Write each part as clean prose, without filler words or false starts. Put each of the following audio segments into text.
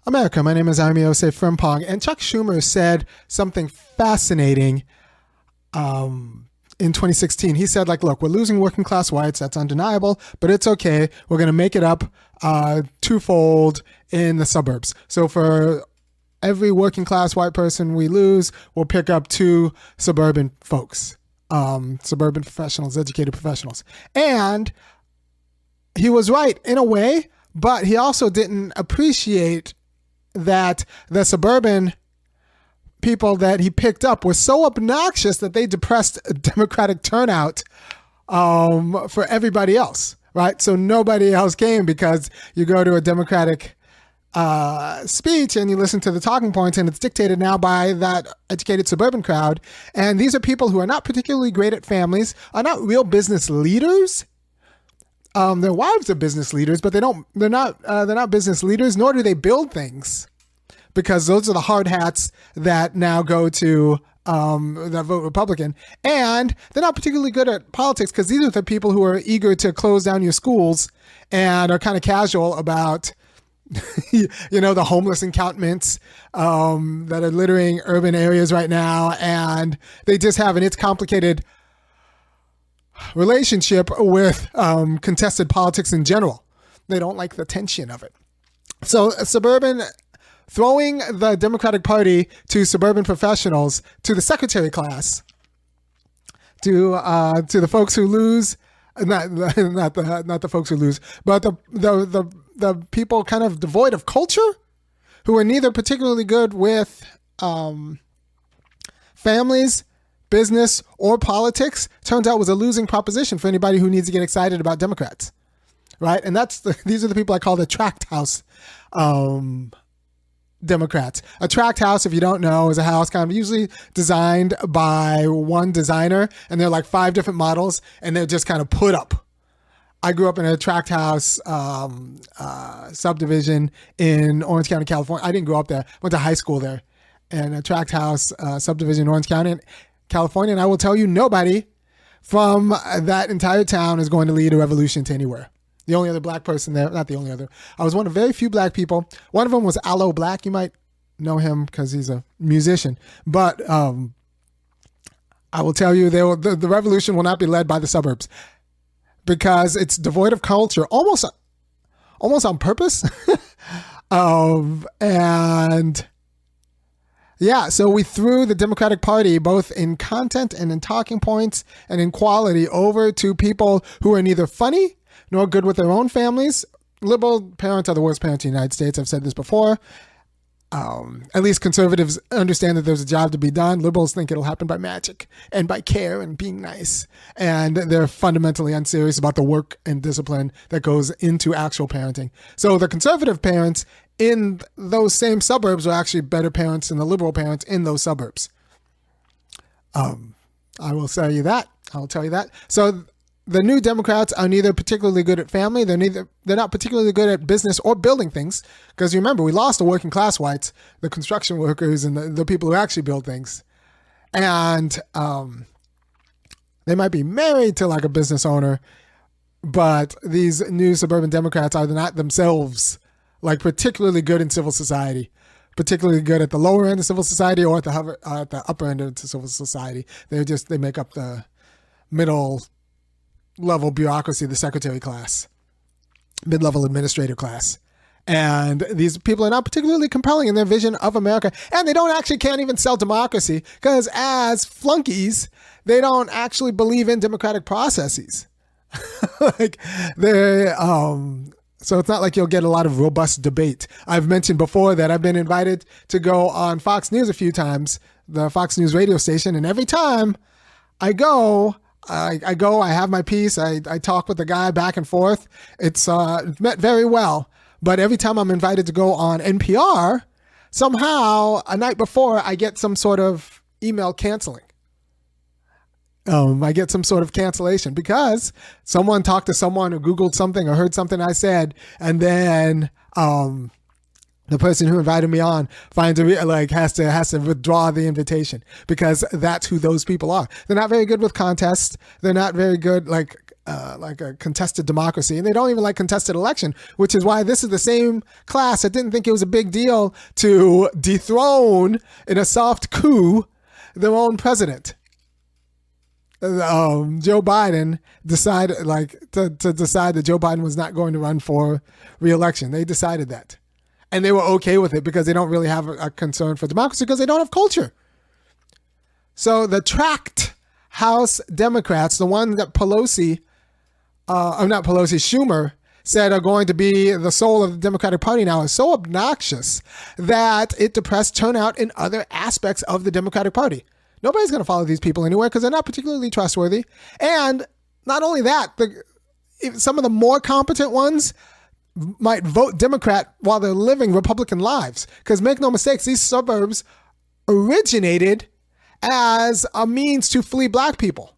America. My name is Osei-Frimpong, and Chuck Schumer said something fascinating in 2016. He said, look, we're losing working class whites. That's undeniable, but it's okay. We're going to make it up twofold in the suburbs. So for every working class white person we lose, we'll pick up two suburban folks, suburban professionals, educated professionals. And he was right in a way, but he also didn't appreciate that the suburban people that he picked up were so obnoxious that they depressed Democratic turnout for everybody else, right? So nobody else came because you go to a Democratic speech and you listen to the talking points, and it's dictated now by that educated suburban crowd. And these are people who are not particularly great at families, are not real business leaders. Their wives are business leaders, but they're not business leaders, nor do they build things, because those are the hard hats that now go to that vote Republican. And they're not particularly good at politics, because these are the people who are eager to close down your schools and are kind of casual about the homeless encampments that are littering urban areas right now. And they just have it's complicated relationship with contested politics in general. They don't like the tension of it. So suburban, throwing the Democratic Party to suburban professionals, to the secretary class, to the folks who lose, not the folks who lose, but the people kind of devoid of culture, who are neither particularly good with families, business, or politics, turns out was a losing proposition for anybody who needs to get excited about Democrats, right? And these are the people I call the Tract House Democrats. A Tract House, if you don't know, is a house kind of usually designed by one designer, and they're like 5 different models, and they're just kind of put up. I grew up in a Tract House subdivision in Orange County, California. I didn't grow up there. Went to high school there. And a Tract House subdivision in Orange County, California. And I will tell you, nobody from that entire town is going to lead a revolution to anywhere. The only other black person there, not the only other, I was one of very few black people. One of them was Aloe Black. You might know him because he's a musician. But I will tell you, the revolution will not be led by the suburbs, because it's devoid of culture, almost on purpose. And yeah, so we threw the Democratic Party, both in content and in talking points and in quality, over to people who are neither funny nor good with their own families. Liberal parents are the worst parents in the United States. I've said this before. At least conservatives understand that there's a job to be done. Liberals think it'll happen by magic and by care and being nice. And they're fundamentally unserious about the work and discipline that goes into actual parenting. So the conservative parents in those same suburbs are actually better parents than the liberal parents in those suburbs. I will tell you that. So the new Democrats are neither particularly good at family. They're not particularly good at business or building things. Because remember, we lost the working class whites, the construction workers, and the people who actually build things. And they might be married to like a business owner, but these new suburban Democrats are not themselves like particularly good in civil society, particularly good at the lower end of civil society or at the upper end of civil society. They make up the middle level bureaucracy, the secretary class, mid-level administrative class. And these people are not particularly compelling in their vision of America. And they can't even sell democracy, because as flunkies, they don't actually believe in democratic processes. So it's not like you'll get a lot of robust debate. I've mentioned before that I've been invited to go on Fox News a few times, the Fox News radio station. And every time I go, I have my piece. I talk with the guy back and forth. It's met very well. But every time I'm invited to go on NPR, somehow a night before I get some sort of email canceling. I get some sort of cancellation because someone talked to someone who Googled something or heard something I said, and then the person who invited me on has to withdraw the invitation, because that's who those people are. They're not very good with contests. They're not very good. like a contested democracy, and they don't even like contested election, which is why this is the same class that didn't think it was a big deal to dethrone in a soft coup their own president. Joe Biden decided to decide that Joe Biden was not going to run for re-election. They decided that, and they were okay with it because they don't really have a concern for democracy because they don't have culture. So the Tract House Democrats, the ones that Schumer said are going to be the soul of the Democratic Party now, is so obnoxious that it depressed turnout in other aspects of the Democratic Party. Nobody's going to follow these people anywhere because they're not particularly trustworthy. And not only that, some of the more competent ones might vote Democrat while they're living Republican lives. Because make no mistakes, these suburbs originated as a means to flee black people.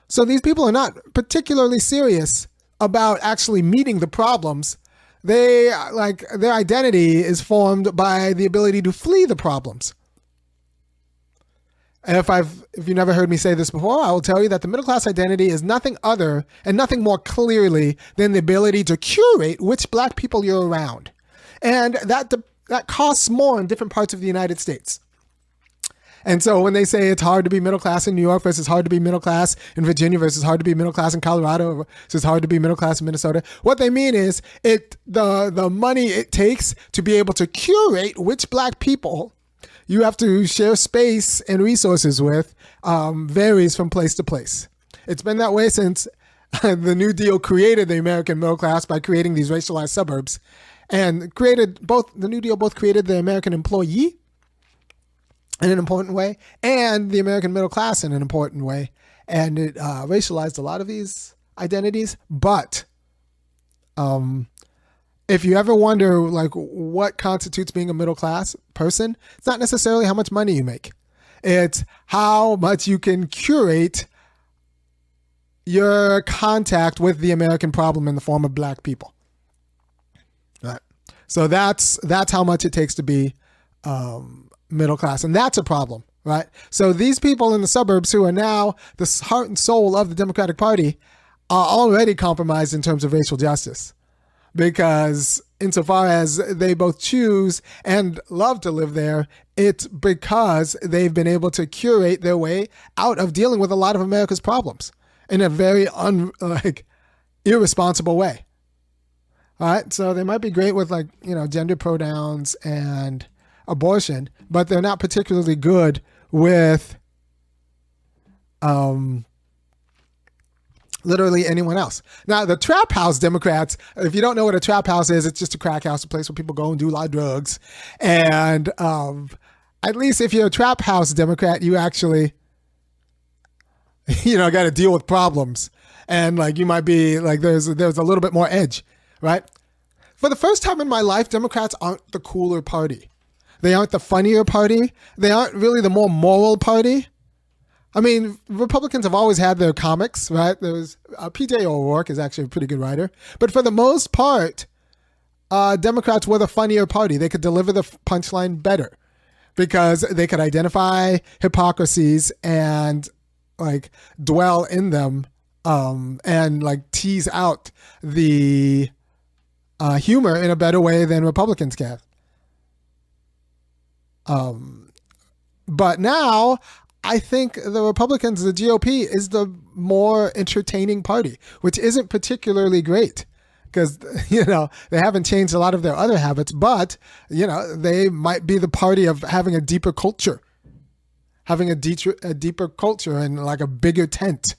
So these people are not particularly serious about actually meeting the problems. Their identity is formed by the ability to flee the problems. If you never heard me say this before, I will tell you that the middle class identity is nothing other and nothing more clearly than the ability to curate which black people you're around. And that costs more in different parts of the United States. And so when they say it's hard to be middle class in New York versus hard to be middle class in Virginia versus hard to be middle class in Colorado versus hard to be middle class in Minnesota, what they mean is the money it takes to be able to curate which black people you have to share space and resources with varies from place to place. It's been that way since the New Deal created the American middle class by creating these racialized suburbs, and the New Deal both created the American employee in an important way and the American middle class in an important way. And it racialized a lot of these identities. But if you ever wonder what constitutes being a middle class person, it's not necessarily how much money you make. It's how much you can curate your contact with the American problem in the form of black people. Right. So that's how much it takes to be middle class. And that's a problem, right? So these people in the suburbs who are now the heart and soul of the Democratic Party are already compromised in terms of racial justice, because insofar as they both choose and love to live there, it's because they've been able to curate their way out of dealing with a lot of America's problems in a very irresponsible way. All right. So they might be great with gender pronouns and abortion, but they're not particularly good with literally anyone else. Now, the Trap House Democrats, if you don't know what a trap house is, it's just a crack house, a place where people go and do a lot of drugs. And at least if you're a Trap House Democrat, you actually, got to deal with problems. And you might be there's a little bit more edge, right? For the first time in my life, Democrats aren't the cooler party. They aren't the funnier party. They aren't really the more moral party. I mean, Republicans have always had their comics, right? There's P.J. O'Rourke is actually a pretty good writer. But for the most part, Democrats were the funnier party. They could deliver the punchline better because they could identify hypocrisies and dwell in them and tease out the humor in a better way than Republicans can. But now I think the Republicans, the GOP, is the more entertaining party, which isn't particularly great because, they haven't changed a lot of their other habits, but, they might be the party of having a deeper culture, having a deeper culture and a bigger tent.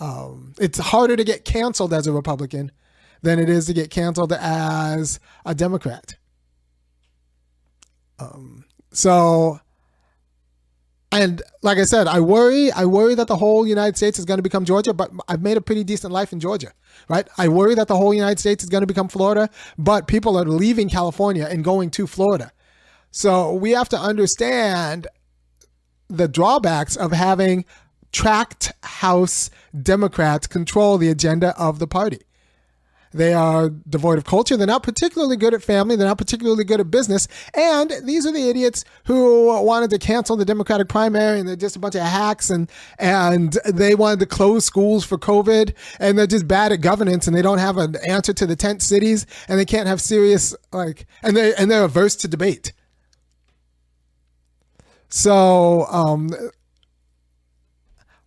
It's harder to get canceled as a Republican than it is to get canceled as a Democrat. And like I said, I worry that the whole United States is going to become Georgia, but I've made a pretty decent life in Georgia, right? I worry that the whole United States is going to become Florida, but people are leaving California and going to Florida. So we have to understand the drawbacks of having Tract House Democrats control the agenda of the party. They are devoid of culture. They're not particularly good at family. They're not particularly good at business. And these are the idiots who wanted to cancel the Democratic primary, and they're just a bunch of hacks, and they wanted to close schools for COVID, and they're just bad at governance, and they don't have an answer to the tent cities, and they can't have serious, and they're averse to debate. So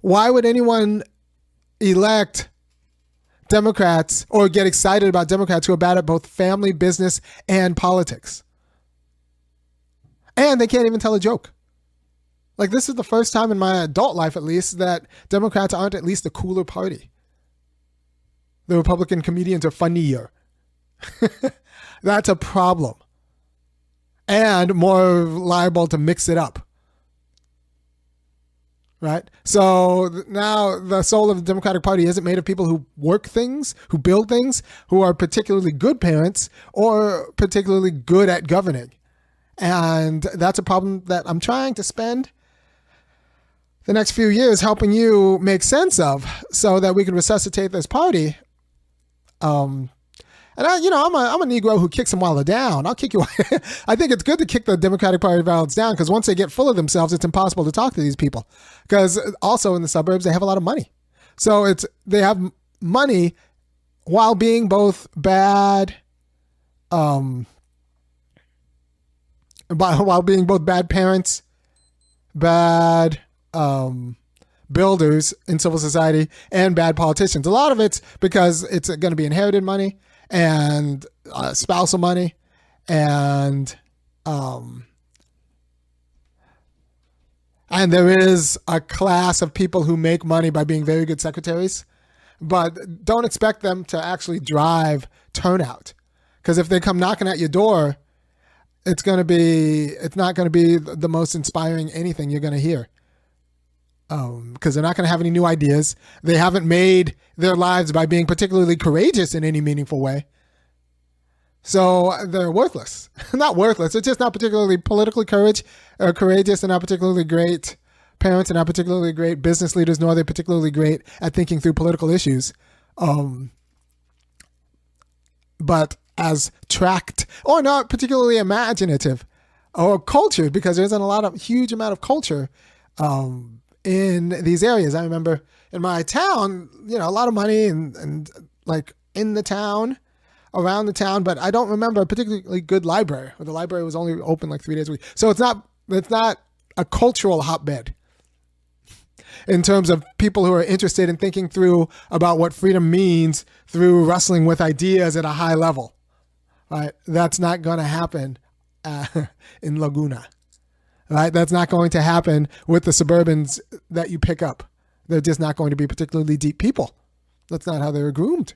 why would anyone elect Democrats or get excited about Democrats who are bad at both family, business, and politics? And they can't even tell a joke. Like, this is the first time in my adult life, at least, that Democrats aren't at least the cooler party. The Republican comedians are funnier. That's a problem. And more liable to mix it up. Right? So now the soul of the Democratic Party isn't made of people who work things, who build things, who are particularly good parents or particularly good at governing. And that's a problem that I'm trying to spend the next few years helping you make sense of so that we can resuscitate this party. And I'm a Negro who kicks them while they're down. I'll kick you. I think it's good to kick the Democratic Party ballots down, because once they get full of themselves, it's impossible to talk to these people. Because also in the suburbs, they have a lot of money. So they have money while being both bad, while being both bad parents, bad builders in civil society, and bad politicians. A lot of it's because it's going to be inherited money and spousal money, and there is a class of people who make money by being very good secretaries, but don't expect them to actually drive turnout, because if they come knocking at your door, it's not going to be the most inspiring anything you're going to hear. Because they're not going to have any new ideas. They haven't made their lives by being particularly courageous in any meaningful way. So they're worthless. Not worthless. They're just not particularly politically courageous. They're not particularly great parents. They're not particularly great business leaders, nor are they particularly great at thinking through political issues. But as Tract, or not particularly imaginative or cultured, because there isn't a huge amount of culture in these areas. I remember in my town, a lot of money and like in the town, around the town, but I don't remember a particularly good library, or the library was only open like 3 days a week. So it's not a cultural hotbed in terms of people who are interested in thinking through about what freedom means through wrestling with ideas at a high level. Right? That's not going to happen in Laguna. Right? That's not going to happen with the suburbans that you pick up. They're just not going to be particularly deep people. That's not how they were groomed.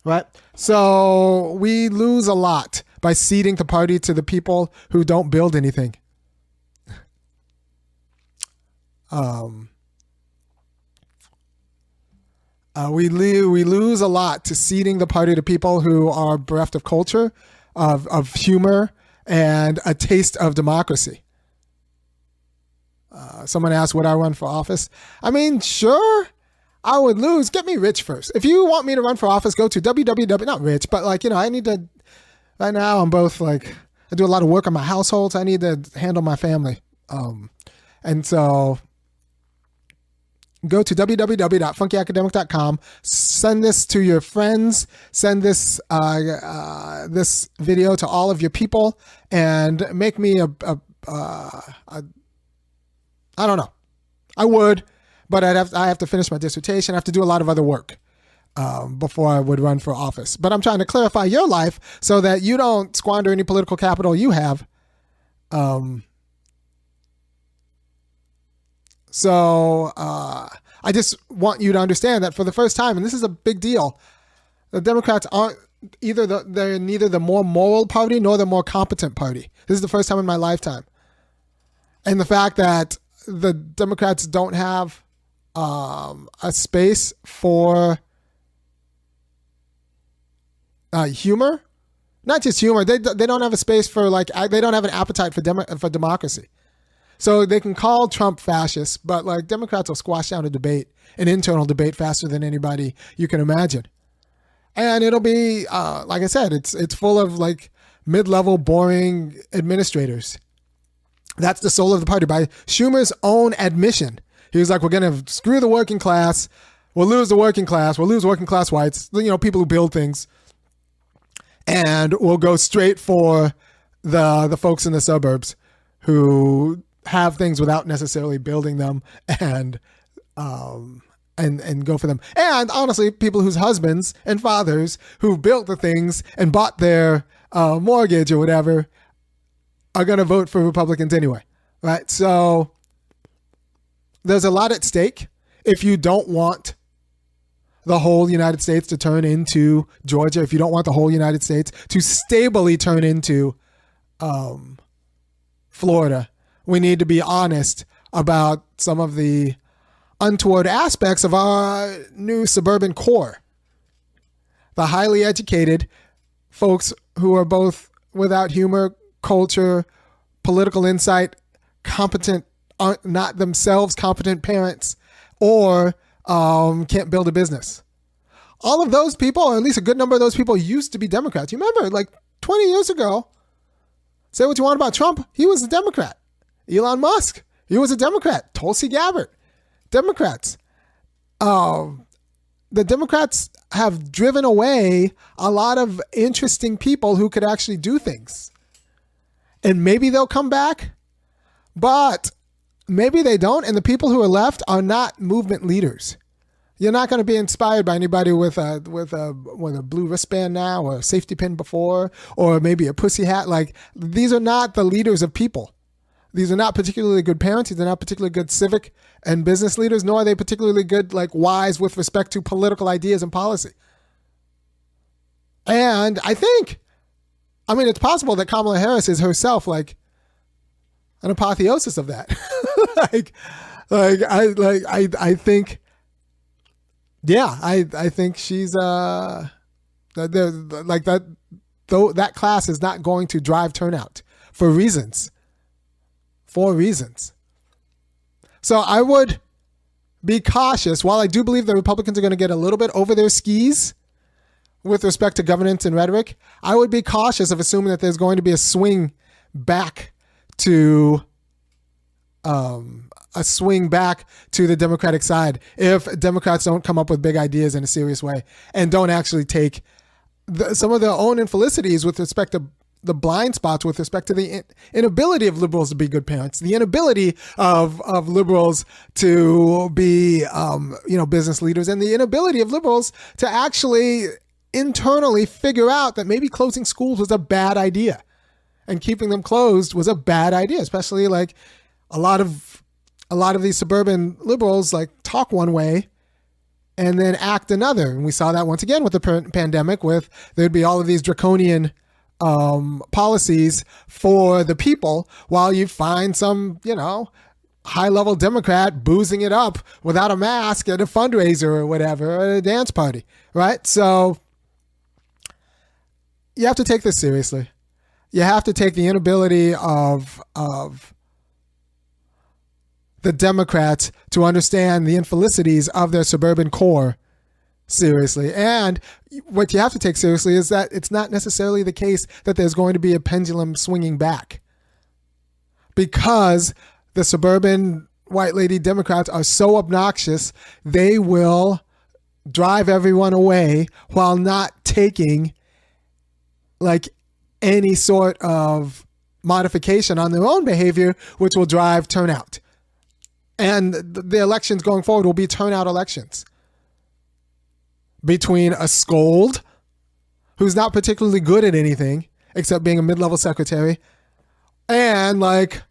Right? So we lose a lot by ceding the party to the people who don't build anything. We lose a lot to ceding the party to people who are bereft of culture, of humor, and a taste of democracy. Someone asked, would I run for office? I mean, sure, I would lose. Get me rich first. If you want me to run for office, go to www, not rich, but I need to, right now I'm both I do a lot of work on my household, so I need to handle my family. And so go to www.funkyacademic.com, send this to your friends, send this this video to all of your people, and make me a I don't know. I would, but I have to finish my dissertation. I have to do a lot of other work before I would run for office. But I'm trying to clarify your life so that you don't squander any political capital you have. So I just want you to understand that for the first time, and this is a big deal, the Democrats aren't they're neither the more moral party nor the more competent party. This is the first time in my lifetime. And the fact that the Democrats don't have a space for humor, not just humor. They don't have a space for they don't have an appetite for democracy. So they can call Trump fascist, but Democrats will squash down an internal debate faster than anybody you can imagine. And it'll be, like I said, it's full of like mid-level boring administrators. That's the soul of the party. By Schumer's own admission, he was like, we're going to screw the working class. We'll lose the working class. We'll lose working class whites, people who build things. And we'll go straight for the folks in the suburbs who have things without necessarily building them and go for them. And honestly, people whose husbands and fathers who built the things and bought their mortgage or whatever are going to vote for Republicans anyway, right? So there's a lot at stake if you don't want the whole United States to turn into Georgia, if you don't want the whole United States to stably turn into Florida. We need to be honest about some of the untoward aspects of our new suburban core. The highly educated folks who are both without humor, culture, political insight, competent, not themselves competent parents, or can't build a business. All of those people, or at least a good number of those people, used to be Democrats. You remember, like 20 years ago, say what you want about Trump, he was a Democrat. Elon Musk, he was a Democrat. Tulsi Gabbard, Democrats. The Democrats have driven away a lot of interesting people who could actually do things. And maybe they'll come back, but maybe they don't. And the people who are left are not movement leaders. You're not going to be inspired by anybody with a blue wristband now, or a safety pin before, or maybe a pussy hat. Like, these are not the leaders of people. These are not particularly good parents. These are not particularly good civic and business leaders, nor are they particularly good, like, wise with respect to political ideas and policy. And it's possible that Kamala Harris is herself like an apotheosis of that. I think. Yeah, I think she's like that. Though that class is not going to drive turnout for reasons. So I would be cautious. While I do believe the Republicans are going to get a little bit over their skis with respect to governance and rhetoric, I would be cautious of assuming that there's going to be a swing back to the Democratic side if Democrats don't come up with big ideas in a serious way and don't actually take some of their own infelicities with respect to the blind spots with respect to the inability of liberals to be good parents, the inability of liberals to be, business leaders, and the inability of liberals to actually internally figure out that maybe closing schools was a bad idea and keeping them closed was a bad idea, especially like a lot of these suburban liberals like talk one way and then act another. And we saw that once again with the pandemic, with there'd be all of these draconian policies for the people, while you find some, high-level Democrat boozing it up without a mask at a fundraiser or whatever, or at a dance party, right? So you have to take this seriously. You have to take the inability of the Democrats to understand the infelicities of their suburban core seriously. And what you have to take seriously is that it's not necessarily the case that there's going to be a pendulum swinging back, because the suburban white lady Democrats are so obnoxious, they will drive everyone away while not taking like any sort of modification on their own behavior, which will drive turnout. And the elections going forward will be turnout elections between a scold who's not particularly good at anything except being a mid-level secretary and the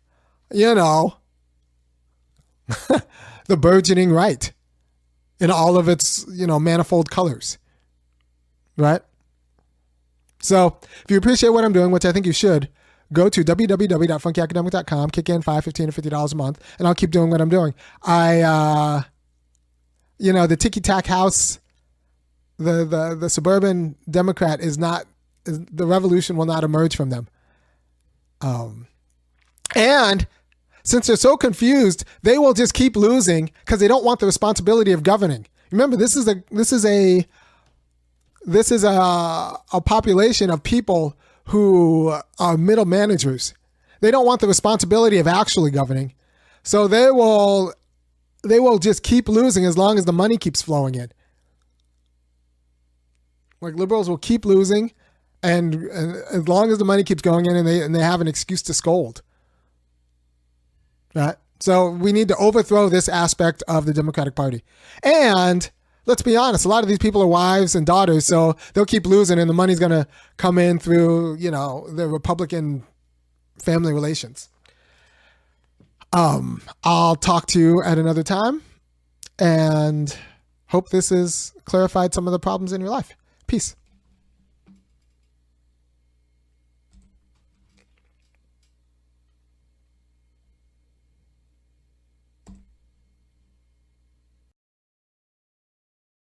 burgeoning right in all of its, manifold colors. Right? So if you appreciate what I'm doing, which I think you should, go to www.funkyacademic.com, kick in $5, $15, or $50 a month, and I'll keep doing what I'm doing. The ticky-tack house, the suburban Democrat the revolution will not emerge from them. And since they're so confused, they will just keep losing because they don't want the responsibility of governing. Remember, this is this is a population of people who are middle managers. They don't want the responsibility of actually governing. So they will just keep losing as long as the money keeps flowing in. Like liberals will keep losing, and as long as the money keeps going in, and they have an excuse to scold. Right? So we need to overthrow this aspect of the Democratic Party. And let's be honest, a lot of these people are wives and daughters, so they'll keep losing, and the money's going to come in through, the Republican family relations. I'll talk to you at another time, and hope this has clarified some of the problems in your life. Peace.